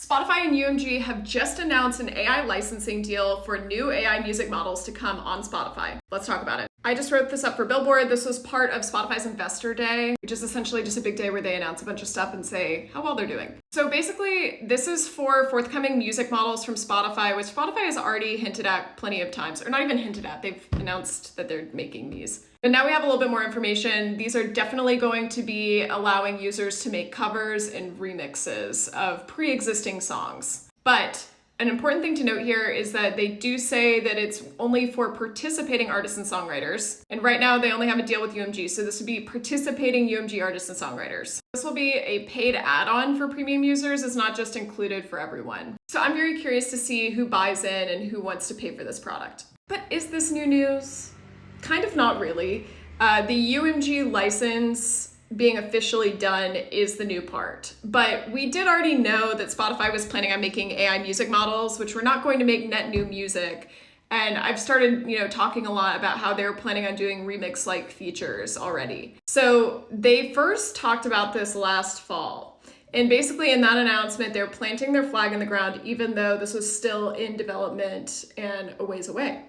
Spotify and UMG have just announced an AI licensing deal for new AI music models to come on Spotify. Let's talk about it. I just wrote this up for Billboard. This was part of Spotify's Investor Day, which is essentially just a big day where they announce a bunch of stuff and say how well they're doing. So basically, this is for forthcoming music models from Spotify, which Spotify has already hinted at plenty of times, or not even hinted at, they've announced that they're making these. But now we have a little bit more information. These are definitely going to be allowing users to make covers and remixes of pre-existing songs. But an important thing to note here is that they do say that it's only for participating artists and songwriters. And right now they only have a deal with UMG, so this would be participating UMG artists and songwriters. This will be a paid add-on for premium users. It's not just included for everyone. So I'm very curious to see who buys in and who wants to pay for this product. But is this new news? Kind of not really. The UMG license being officially done is the new part. But we did already know that Spotify was planning on making AI music models, which were not going to make net new music. And I've started, talking a lot about how they're planning on doing remix-like features already. So they first talked about this last fall. And basically in that announcement, they're planting their flag in the ground, even though this was still in development and a ways away.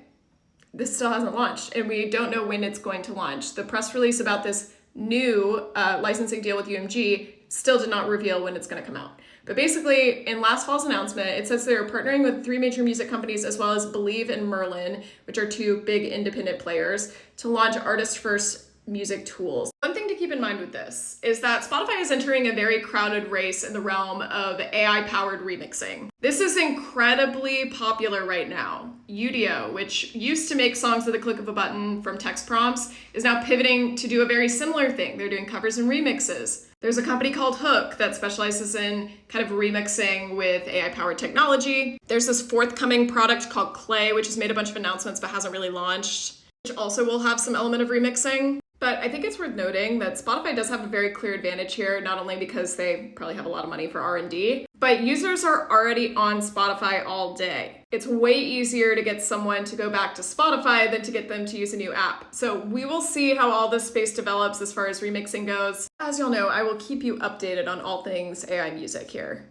This still hasn't launched, and we don't know when it's going to launch. The press release about this new licensing deal with UMG still did not reveal when it's going to come out. But basically, in last fall's announcement, it says they're partnering with 3 major music companies as well as Believe and Merlin, which are 2 big independent players, to launch artist-first music tools. One thing to keep in mind with this is that Spotify is entering a very crowded race in the realm of AI-powered remixing. This is incredibly popular right now. Udio, which used to make songs with a click of a button from text prompts, is now pivoting to do a very similar thing. They're doing covers and remixes. There's a company called Hook that specializes in kind of remixing with AI-powered technology. There's this forthcoming product called Clay, which has made a bunch of announcements but hasn't really launched, which also will have some element of remixing. But I think it's worth noting that Spotify does have a very clear advantage here, not only because they probably have a lot of money for R&D, but users are already on Spotify all day. It's way easier to get someone to go back to Spotify than to get them to use a new app. So we will see how all this space develops as far as remixing goes. As y'all know, I will keep you updated on all things AI music here.